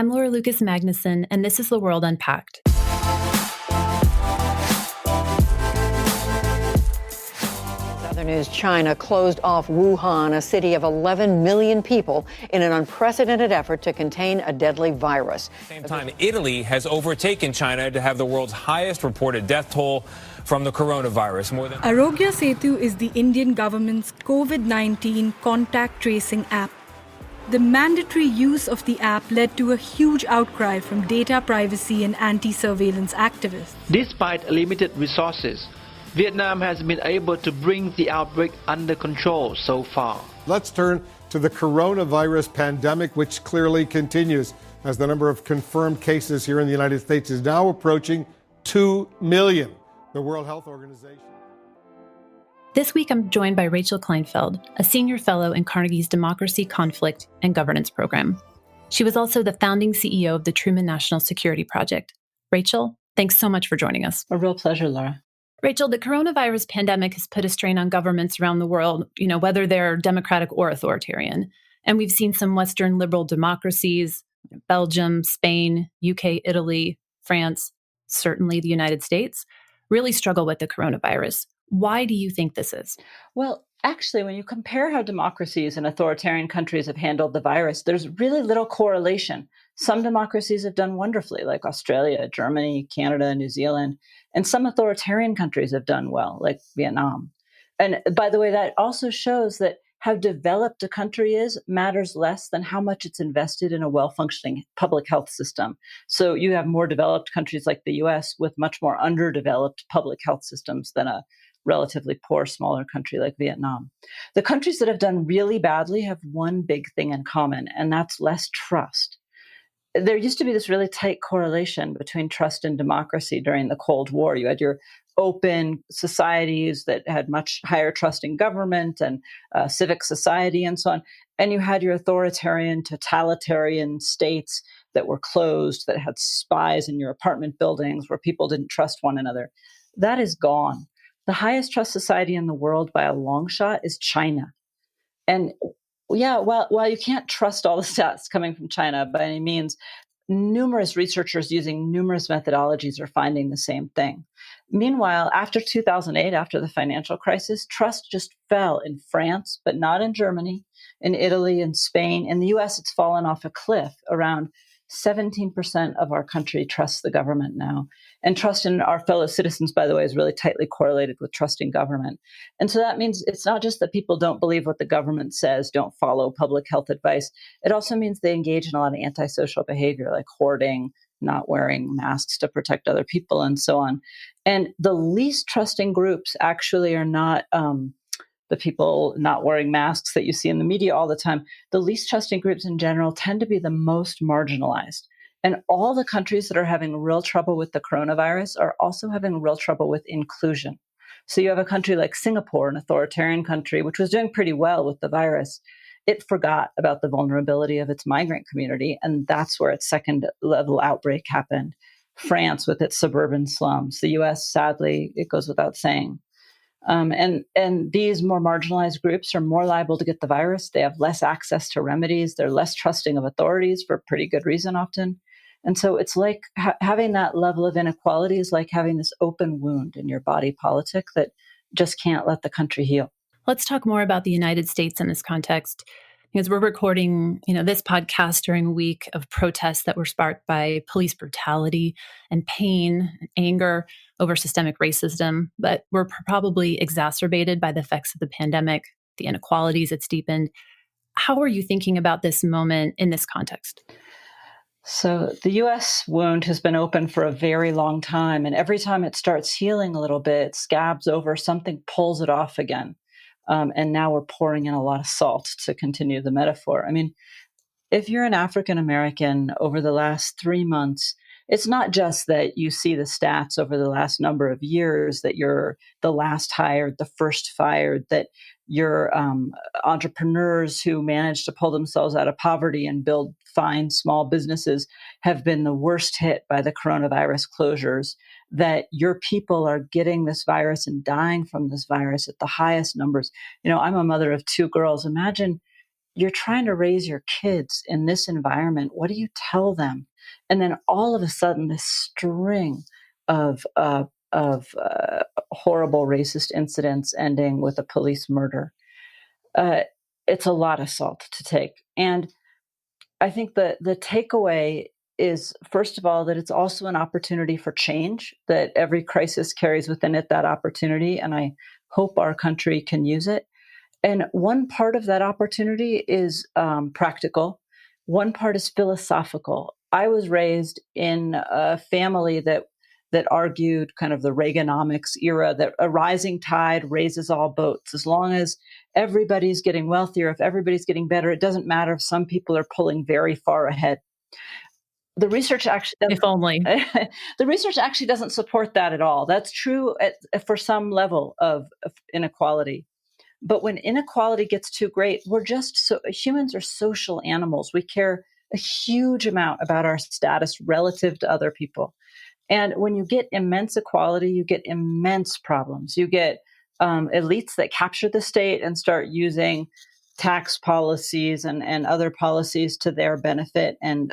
I'm Laura Lucas Magnuson, and this is The World Unpacked. Other news, China closed off Wuhan, a city of 11 million people, in an unprecedented effort to contain a deadly virus. At the same time, Italy has overtaken China to have the world's highest reported death toll from the coronavirus. Arogya Setu is the Indian government's COVID-19 contact tracing app. The mandatory use of the app led to a huge outcry from data privacy and anti-surveillance activists. Despite limited resources, Vietnam has been able to bring the outbreak under control so far. Let's turn to the coronavirus pandemic, which clearly continues as the number of confirmed cases here in the United States is now approaching 2 million. The World Health Organization. This week, I'm joined by Rachel Kleinfeld, a senior fellow in Carnegie's Democracy, Conflict, and Governance program. She was also the founding CEO of the Truman National Security Project. Rachel, thanks so much for joining us. A real pleasure, Laura. Rachel, the coronavirus pandemic has put a strain on governments around the world, whether they're democratic or authoritarian. And we've seen some Western liberal democracies, Belgium, Spain, UK, Italy, France, certainly the United States, really struggle with the coronavirus. Why do you think this is? Well, actually, when you compare how democracies and authoritarian countries have handled the virus, there's really little correlation. Some democracies have done wonderfully, like Australia, Germany, Canada, New Zealand. And some authoritarian countries have done well, like Vietnam. And by the way, that also shows that how developed a country is matters less than how much it's invested in a well-functioning public health system. So you have more developed countries like the US with much more underdeveloped public health systems than a relatively poor, smaller country like Vietnam. The countries that have done really badly have one big thing in common, and that's less trust. There used to be this really tight correlation between trust and democracy during the Cold War. You had your open societies that had much higher trust in government and civic society and so on. And you had your authoritarian, totalitarian states that were closed, that had spies in your apartment buildings where people didn't trust one another. That is gone. The highest trust society in the world by a long shot is China. And yeah, while you can't trust all the stats coming from China by any means, numerous researchers using numerous methodologies are finding the same thing. Meanwhile, after 2008, after the financial crisis, trust just fell in France, but not in Germany, in Italy, in Spain. In the US, it's fallen off a cliff. Around 17% of our country trusts the government now. And trust in our fellow citizens, by the way, is really tightly correlated with trusting government. And so that means it's not just that people don't believe what the government says, don't follow public health advice. It also means they engage in a lot of antisocial behavior like hoarding, not wearing masks to protect other people, and so on. And the least trusting groups actually are not the people not wearing masks that you see in the media all the time. The least trusting groups in general tend to be the most marginalized. And all the countries that are having real trouble with the coronavirus are also having real trouble with inclusion. So you have a country like Singapore, an authoritarian country, which was doing pretty well with the virus. It forgot about the vulnerability of its migrant community, and that's where its second level outbreak happened. France with its suburban slums. The US, sadly, it goes without saying. And these more marginalized groups are more liable to get the virus. They have less access to remedies. They're less trusting of authorities for pretty good reason often. And so it's like having that level of inequality is like having this open wound in your body politic that just can't let the country heal. Let's talk more about the United States in this context. Because we're recording, this podcast during a week of protests that were sparked by police brutality and pain and anger over systemic racism, but were probably exacerbated by the effects of the pandemic, the inequalities it's deepened. How are you thinking about this moment in this context? So the U.S. wound has been open for a very long time, and every time it starts healing a little bit, scabs over, something pulls it off again. And now we're pouring in a lot of salt to continue the metaphor. I mean, if you're an African American over the last 3 months, it's not just that you see the stats over the last number of years that you're the last hired, the first fired, that you're entrepreneurs who managed to pull themselves out of poverty and build fine small businesses have been the worst hit by the coronavirus closures, that your people are getting this virus and dying from this virus at the highest numbers. I'm a mother of 2 girls. Imagine you're trying to raise your kids in this environment. What do you tell them? And then all of a sudden, this string of horrible racist incidents ending with a police murder. It's a lot of salt to take. And I think the takeaway is, first of all, that it's also an opportunity for change, that every crisis carries within it that opportunity. And I hope our country can use it. And one part of that opportunity is practical. One part is philosophical. I was raised in a family that argued kind of the Reaganomics era, that a rising tide raises all boats. As long as everybody's getting wealthier, if everybody's getting better, it doesn't matter if some people are pulling very far ahead. The research actually doesn't, if only. The research actually doesn't support that at all. That's true for some level of inequality. But when inequality gets too great, humans are social animals. We care a huge amount about our status relative to other people. And when you get immense equality, you get immense problems. You get elites that capture the state and start using tax policies and other policies to their benefit, and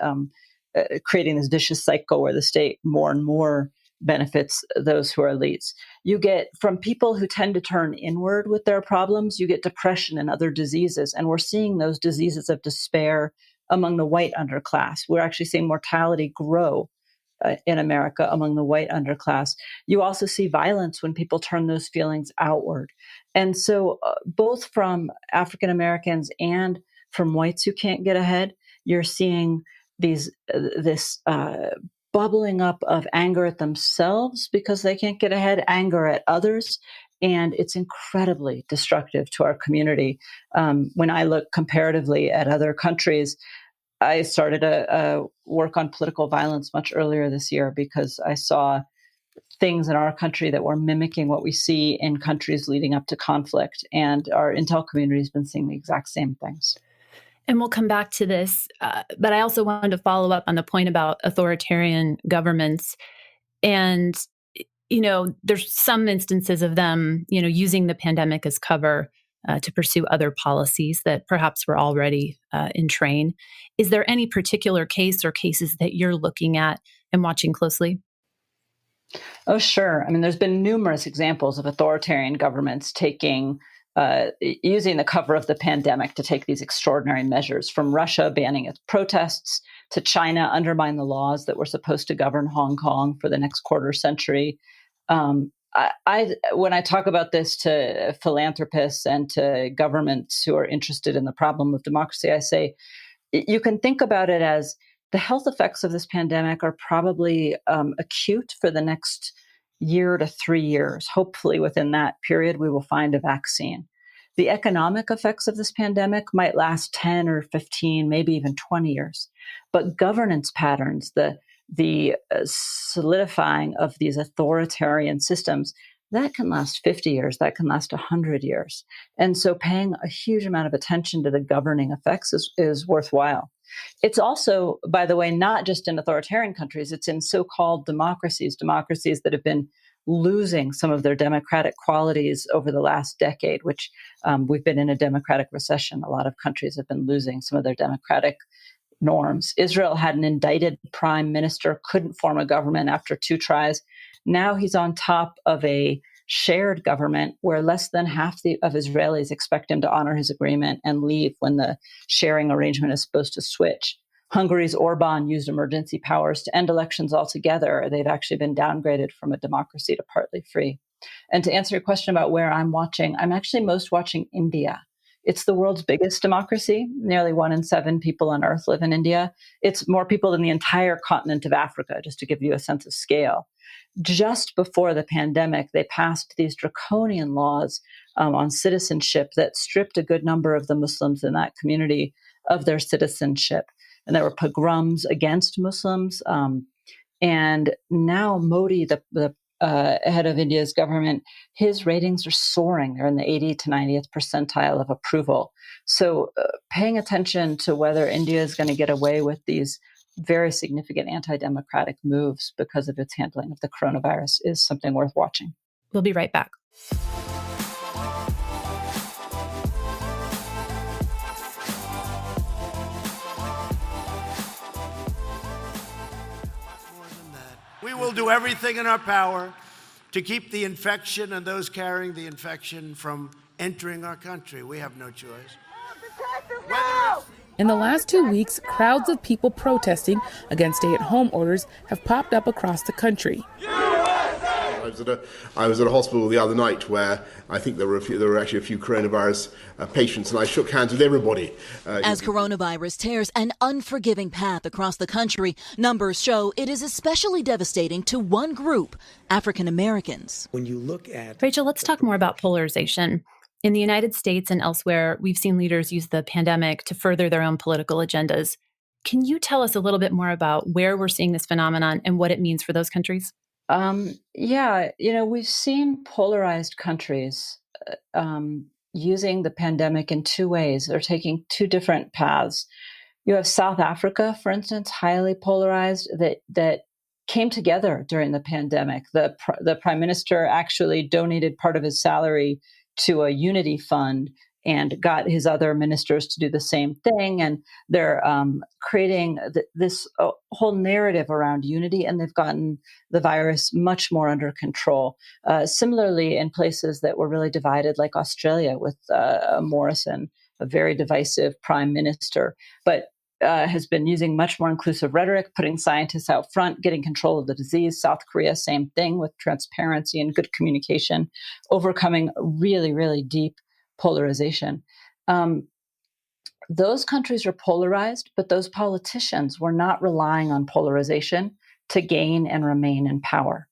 creating this vicious cycle where the state more and more benefits those who are elites. You get, from people who tend to turn inward with their problems, you get depression and other diseases. And we're seeing those diseases of despair among the white underclass. We're actually seeing mortality grow in America among the white underclass. You also see violence when people turn those feelings outward. And so both from African Americans and from whites who can't get ahead, you're seeing this bubbling up of anger at themselves because they can't get ahead, anger at others. And it's incredibly destructive to our community. When I look comparatively at other countries, I started a work on political violence much earlier this year because I saw things in our country that were mimicking what we see in countries leading up to conflict. And our intel community has been seeing the exact same things. And we'll come back to this, but I also wanted to follow up on the point about authoritarian governments. And, there's some instances of them, using the pandemic as cover to pursue other policies that perhaps were already in train. Is there any particular case or cases that you're looking at and watching closely? Oh, sure. I mean, there's been numerous examples of authoritarian governments using the cover of the pandemic to take these extraordinary measures, from Russia banning its protests to China undermine the laws that were supposed to govern Hong Kong for the next quarter century. When I talk about this to philanthropists and to governments who are interested in the problem of democracy, I say, you can think about it as the health effects of this pandemic are probably acute for the next year to 3 years. Hopefully within that period, we will find a vaccine. The economic effects of this pandemic might last 10 or 15, maybe even 20 years. But governance patterns, the solidifying of these authoritarian systems, that can last 50 years, that can last 100 years. And so paying a huge amount of attention to the governing effects is worthwhile. It's also, by the way, not just in authoritarian countries, it's in so-called democracies that have been losing some of their democratic qualities over the last decade, which we've been in a democratic recession. A lot of countries have been losing some of their democratic norms. Israel had an indicted prime minister, couldn't form a government after 2 tries. Now he's on top of a shared government where less than half of Israelis expect him to honor his agreement and leave when the sharing arrangement is supposed to switch. Hungary's Orban used emergency powers to end elections altogether. They've actually been downgraded from a democracy to partly free. And to answer your question about where I'm watching, I'm actually most watching India. It's the world's biggest democracy. Nearly 1 in 7 people on Earth live in India. It's more people than the entire continent of Africa, just to give you a sense of scale. Just before the pandemic, they passed these draconian laws on citizenship that stripped a good number of the Muslims in that community of their citizenship. And there were pogroms against Muslims. And now Modi, the head of India's government, his ratings are soaring. They're in the 80th to 90th percentile of approval. So paying attention to whether India is going to get away with these very significant anti-democratic moves because of its handling of the coronavirus is something worth watching. We'll be right back. We will do everything in our power to keep the infection and those carrying the infection from entering our country. We have no choice. In the last 2 weeks, crowds of people protesting against stay-at-home orders have popped up across the country. I was at a hospital the other night where I think there were actually a few coronavirus patients, and I shook hands with everybody. As coronavirus tears an unforgiving path across the country, numbers show it is especially devastating to one group, African Americans. When you look at Rachel, let's talk more about polarization. In the United States and elsewhere, we've seen leaders use the pandemic to further their own political agendas. Can you tell us a little bit more about where we're seeing this phenomenon and what it means for those countries? We've seen polarized countries using the pandemic in two ways. They're taking two different paths. You have South Africa, for instance, highly polarized, that came together during the pandemic. The prime minister actually donated part of his salary to a unity fund and got his other ministers to do the same thing. And they're creating this whole narrative around unity, and they've gotten the virus much more under control. Similarly, in places that were really divided, like Australia with Morrison, a very divisive prime minister, but has been using much more inclusive rhetoric, putting scientists out front, getting control of the disease. South Korea, same thing, with transparency and good communication, overcoming really, really deep polarization. Those countries are polarized, but those politicians were not relying on polarization to gain and remain in power.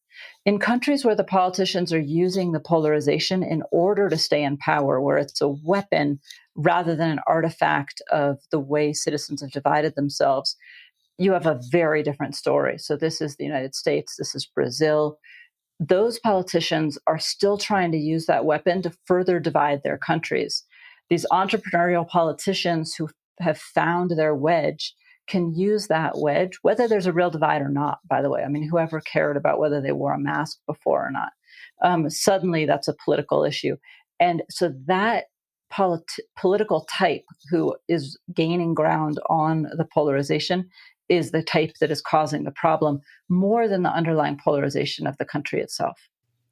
In countries where the politicians are using the polarization in order to stay in power, where it's a weapon rather than an artifact of the way citizens have divided themselves, you have a very different story. So this is the United States, this is Brazil. Those politicians are still trying to use that weapon to further divide their countries. These entrepreneurial politicians who have found their wedge can use that wedge, whether there's a real divide or not, by the way. I mean, whoever cared about whether they wore a mask before or not, suddenly that's a political issue. And so that political type who is gaining ground on the polarization is the type that is causing the problem more than the underlying polarization of the country itself.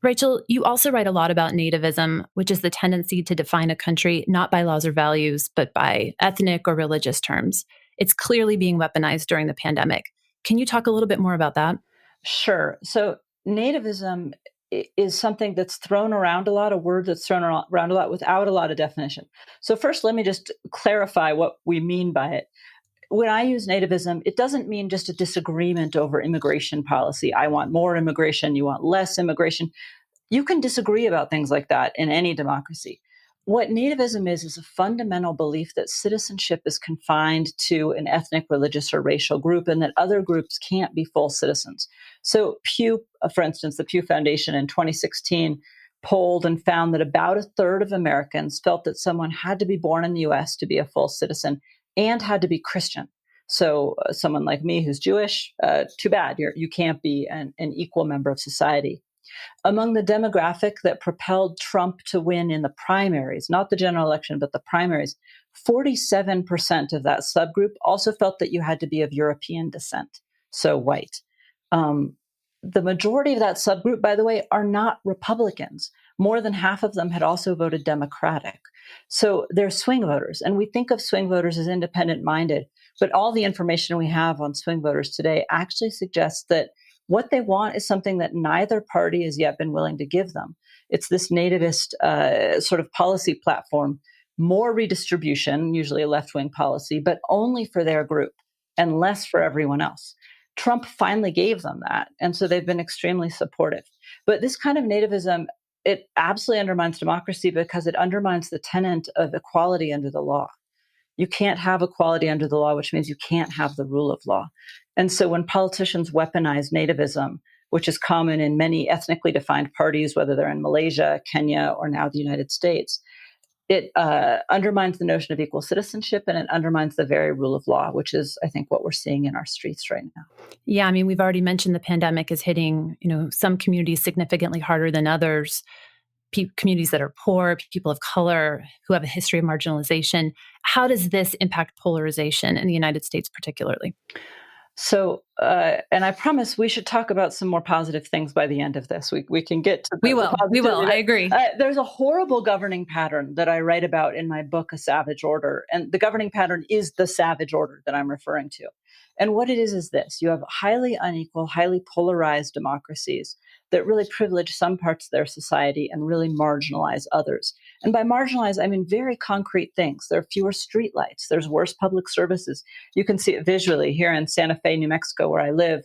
Rachel, you also write a lot about nativism, which is the tendency to define a country not by laws or values, but by ethnic or religious terms. It's clearly being weaponized during the pandemic. Can you talk a little bit more about that? Sure. Nativism is something that's thrown around a lot, a word that's thrown around a lot without a lot of definition. So first, let me just clarify what we mean by it. When I use nativism, it doesn't mean just a disagreement over immigration policy. I want more immigration, you want less immigration. You can disagree about things like that in any democracy. What nativism is a fundamental belief that citizenship is confined to an ethnic, religious, or racial group, and that other groups can't be full citizens. So Pew, for instance, the Pew Foundation in 2016 polled and found that about a third of Americans felt that someone had to be born in the U.S. to be a full citizen and had to be Christian. So someone like me who's Jewish, too bad, you can't be an equal member of society. Among the demographic that propelled Trump to win in the primaries, not the general election, but the primaries, 47% of that subgroup also felt that you had to be of European descent, so white. The majority of that subgroup, by the way, are not Republicans. More than half of them had also voted Democratic. So they're swing voters. And we think of swing voters as independent-minded, but all the information we have on swing voters today actually suggests that what they want is something that neither party has yet been willing to give them. It's this nativist sort of policy platform, more redistribution, usually a left-wing policy, but only for their group and less for everyone else. Trump finally gave them that, and so they've been extremely supportive. But this kind of nativism, it absolutely undermines democracy because it undermines the tenet of equality under the law. You can't have equality under the law, which means you can't have the rule of law. And so when politicians weaponize nativism, which is common in many ethnically defined parties, whether they're in Malaysia, Kenya, or now the United States, it undermines the notion of equal citizenship, and it undermines the very rule of law, which is, I think, what we're seeing in our streets right now. Yeah, I mean, we've already mentioned the pandemic is hitting, some communities significantly harder than others. Communities that are poor, people of color who have a history of marginalization. How does this impact polarization in the United States particularly? So, and I promise we should talk about some more positive things by the end of this. We can get to the We will. I agree. There's a horrible governing pattern that I write about in my book, A Savage Order. And the governing pattern is the savage order that I'm referring to. And what it is this. You have highly unequal, highly polarized democracies that really privilege some parts of their society and really marginalize others. And by marginalize, I mean very concrete things. There are fewer streetlights. There's worse public services. You can see it visually here in Santa Fe, New Mexico, where I live.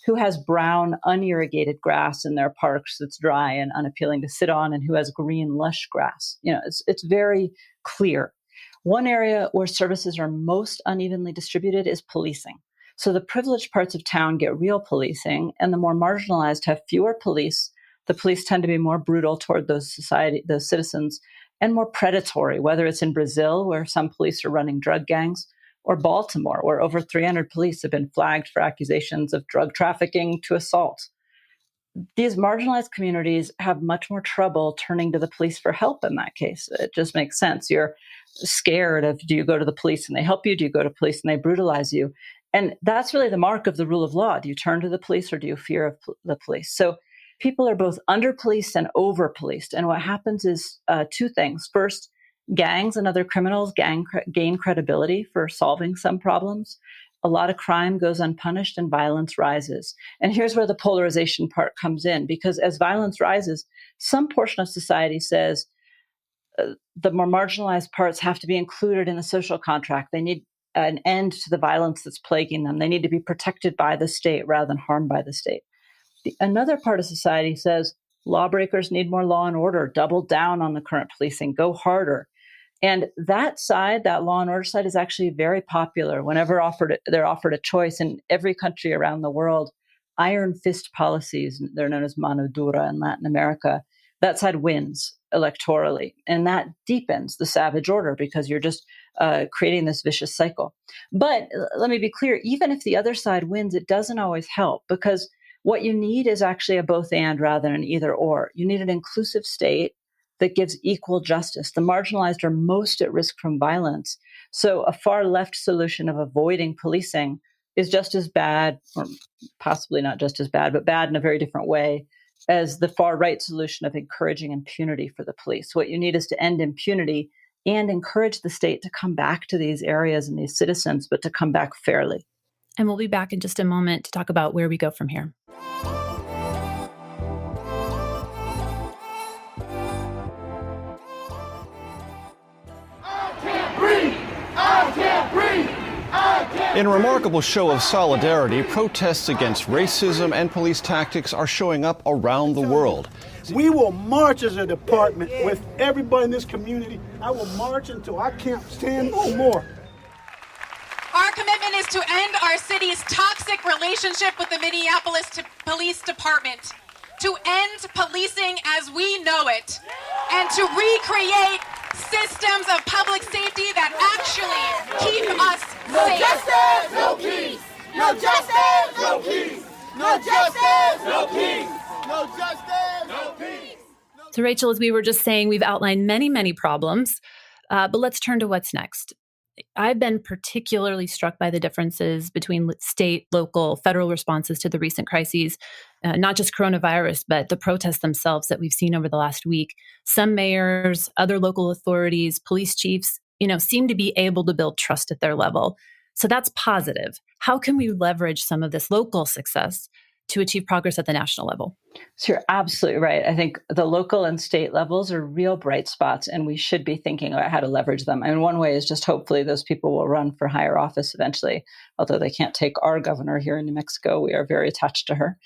Who has brown, unirrigated grass in their parks that's dry and unappealing to sit on, and who has green, lush grass? It's very clear. One area where services are most unevenly distributed is policing. So the privileged parts of town get real policing, and the more marginalized have fewer police. The police tend to be more brutal toward those citizens, and more predatory, whether it's in Brazil, where some police are running drug gangs, or Baltimore, where over 300 police have been flagged for accusations of drug trafficking to assault. These marginalized communities have much more trouble turning to the police for help in that case. It just makes sense. You're scared of, do you go to the police and they help you? Do you go to police and they brutalize you? And that's really the mark of the rule of law. Do you turn to the police or do you fear of the police? So people are both under-policed and over-policed. And what happens is two things. First, gangs and other criminals gain credibility for solving some problems. A lot of crime goes unpunished and violence rises. And here's where the polarization part comes in, because as violence rises, some portion of society says the more marginalized parts have to be included in the social contract. They need an end to the violence that's plaguing them. They need to be protected by the state rather than harmed by the state. Another part of society says lawbreakers need more law and order, double down on the current policing, go harder. And that side, that law and order side, is actually very popular. Whenever they're offered a choice in every country around the world, iron fist policies, they're known as mano dura in Latin America, that side wins electorally. And that deepens the savage order because you're just creating this vicious cycle. But let me be clear, even if the other side wins, it doesn't always help, because what you need is actually a both and rather than an either or. You need an inclusive state that gives equal justice. The marginalized are most at risk from violence. So a far left solution of avoiding policing is just as bad, or possibly not just as bad, but bad in a very different way, as the far right solution of encouraging impunity for the police. What you need is to end impunity and encourage the state to come back to these areas and these citizens, but to come back fairly. And we'll be back in just a moment to talk about where we go from here. In a remarkable show of solidarity, protests against racism and police tactics are showing up around the world. We will march as a department with everybody in this community. I will march until I can't stand no more. Our commitment is to end our city's toxic relationship with the Minneapolis Police Department, to end policing as we know it, and to recreate systems of public safety that actually keep us safe. No justice, no peace. No justice, no peace. No justice, no peace. No justice, no peace. So, Rachel, as we were just saying, we've outlined many, many problems, but let's turn to what's next. I've been particularly struck by the differences between state, local, federal responses to the recent crises, not just coronavirus, but the protests themselves that we've seen over the last week. Some mayors, other local authorities, police chiefs, seem to be able to build trust at their level. So that's positive. How can we leverage some of this local success to achieve progress at the national level? So you're absolutely right. I think the local and state levels are real bright spots, and we should be thinking about how to leverage them. I mean, one way is just hopefully those people will run for higher office eventually, although they can't take our governor here in New Mexico. We are very attached to her.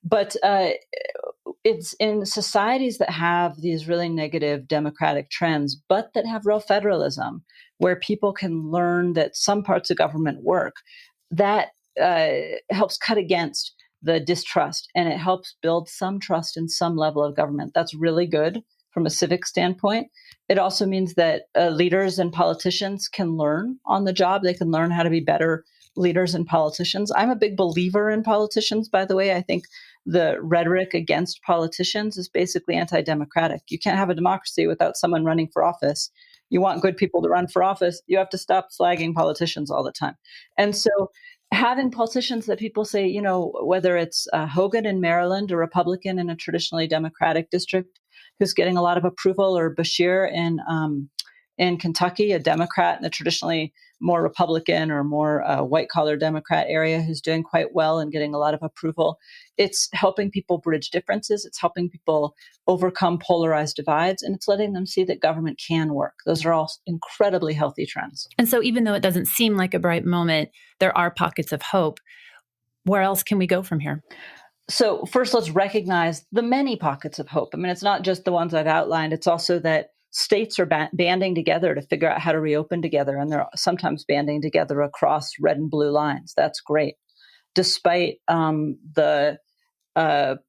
But it's in societies that have these really negative democratic trends, but that have real federalism, where people can learn that some parts of government work, that helps cut against the distrust, and it helps build some trust in some level of government. That's really good from a civic standpoint. It also means that leaders and politicians can learn on the job. They can learn how to be better leaders and politicians. I'm a big believer in politicians, by the way. I think the rhetoric against politicians is basically anti-democratic. You can't have a democracy without someone running for office. You want good people to run for office, you have to stop slagging politicians all the time. And so having politicians that people say, whether it's Hogan in Maryland, a Republican in a traditionally Democratic district who's getting a lot of approval, or Bashir in Kentucky, a Democrat in a traditionally more Republican or more white-collar Democrat area who's doing quite well and getting a lot of approval. It's helping people bridge differences. It's helping people overcome polarized divides, and it's letting them see that government can work. Those are all incredibly healthy trends. And so even though it doesn't seem like a bright moment, there are pockets of hope. Where else can we go from here? So first, let's recognize the many pockets of hope. I mean, it's not just the ones I've outlined. It's also that states are banding together to figure out how to reopen together, and they're sometimes banding together across red and blue lines. That's great. Despite the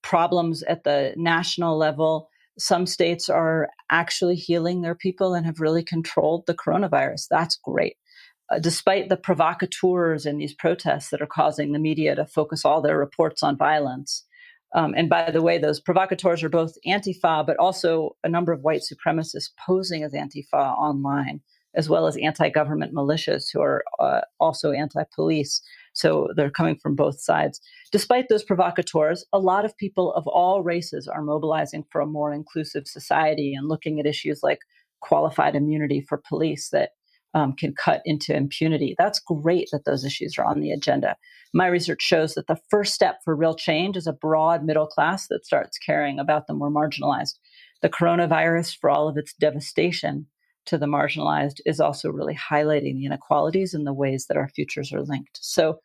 problems at the national level, some states are actually healing their people and have really controlled the coronavirus. That's great. Despite the provocateurs in these protests that are causing the media to focus all their reports on violence. And by the way, those provocateurs are both Antifa, but also a number of white supremacists posing as Antifa online, as well as anti-government militias who are also anti-police. So they're coming from both sides. Despite those provocateurs, a lot of people of all races are mobilizing for a more inclusive society and looking at issues like qualified immunity for police that can cut into impunity. That's great that those issues are on the agenda. My research shows that the first step for real change is a broad middle class that starts caring about the more marginalized. The coronavirus, for all of its devastation to the marginalized, is also really highlighting the inequalities and the ways that our futures are linked. So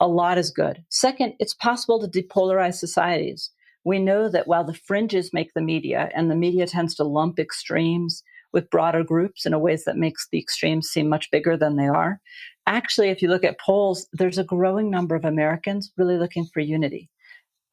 a lot is good. Second, it's possible to depolarize societies. We know that while the fringes make the media, and the media tends to lump extremes with broader groups in a ways that makes the extremes seem much bigger than they are. Actually, if you look at polls, there's a growing number of Americans really looking for unity.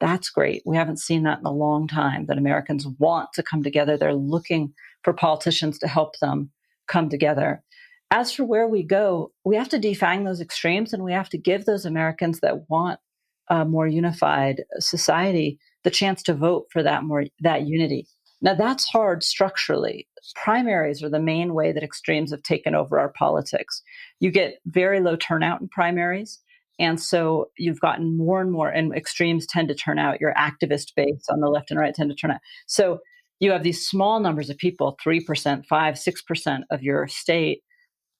That's great. We haven't seen that in a long time, that Americans want to come together. They're looking for politicians to help them come together. As for where we go, we have to defang those extremes, and we have to give those Americans that want a more unified society the chance to vote for that unity. Now, that's hard structurally. Primaries are the main way that extremes have taken over our politics. You get very low turnout in primaries. And so you've gotten more and more, and extremes tend to turn out. Your activist base on the left and right tend to turn out. So you have these small numbers of people, 3%, 5, 6% of your state,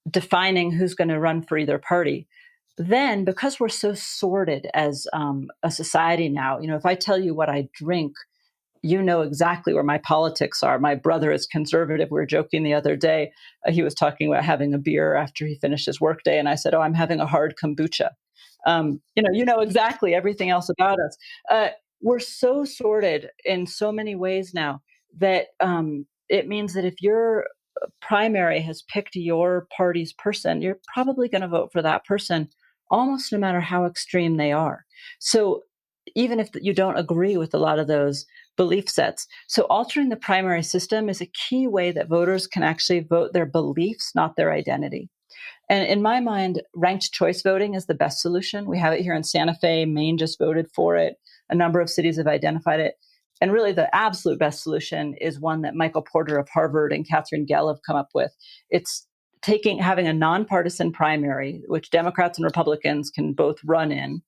defining who's going to run for either party. Then, because we're so sorted as a society now, if I tell you what I drink, you know exactly where my politics are. My brother is conservative. We were joking the other day. He was talking about having a beer after he finished his workday. And I said, I'm having a hard kombucha. You know exactly everything else about us. We're so sorted in so many ways now that it means that if your primary has picked your party's person, you're probably going to vote for that person, almost no matter how extreme they are. So even if you don't agree with a lot of those belief sets. So altering the primary system is a key way that voters can actually vote their beliefs, not their identity. And in my mind, ranked choice voting is the best solution. We have it here in Santa Fe. Maine just voted for it. A number of cities have identified it. And really the absolute best solution is one that Michael Porter of Harvard and Catherine Gell have come up with. It's having a nonpartisan primary, which Democrats and Republicans can both run in.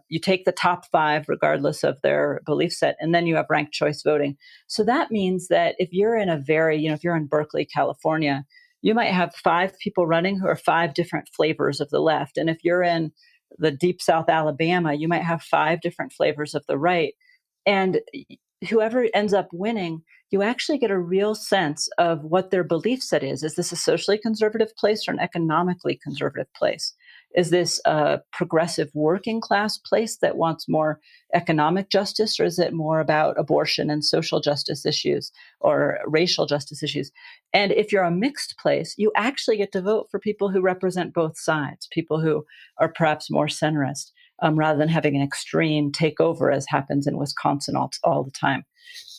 You take the top 5, regardless of their belief set, and then you have ranked choice voting. So that means that if you're in if you're in Berkeley, California, you might have 5 people running who are 5 different flavors of the left. And if you're in the deep South Alabama, you might have 5 different flavors of the right. And whoever ends up winning, you actually get a real sense of what their belief set is. Is this a socially conservative place or an economically conservative place? Is this a progressive working class place that wants more economic justice, or is it more about abortion and social justice issues or racial justice issues? And if you're a mixed place, you actually get to vote for people who represent both sides, people who are perhaps more centrist, rather than having an extreme takeover, as happens in Wisconsin all the time.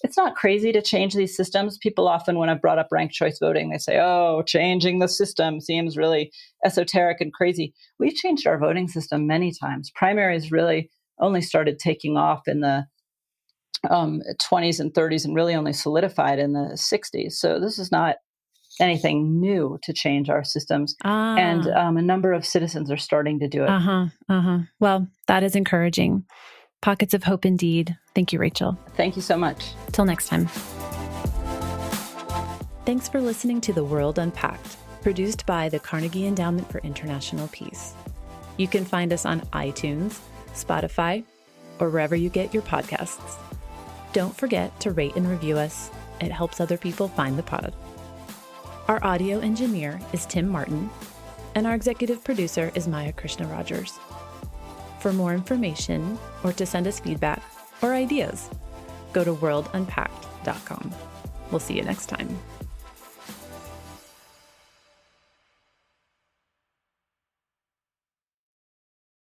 It's not crazy to change these systems. People often, when I've brought up ranked choice voting, they say, changing the system seems really esoteric and crazy. We've changed our voting system many times. Primaries really only started taking off in the 20s and 30s and really only solidified in the 60s. So this is not anything new to change our systems. And a number of citizens are starting to do it. Well, that is encouraging. Pockets of hope indeed. Thank you, Rachel. Thank you so much. Till next time. Thanks for listening to The World Unpacked, produced by the Carnegie Endowment for International Peace. You can find us on iTunes, Spotify, or wherever you get your podcasts. Don't forget to rate and review us. It helps other people find the pod. Our audio engineer is Tim Martin, and our executive producer is Maya Krishna Rogers. For more information or to send us feedback or ideas, go to worldunpacked.com. We'll see you next time.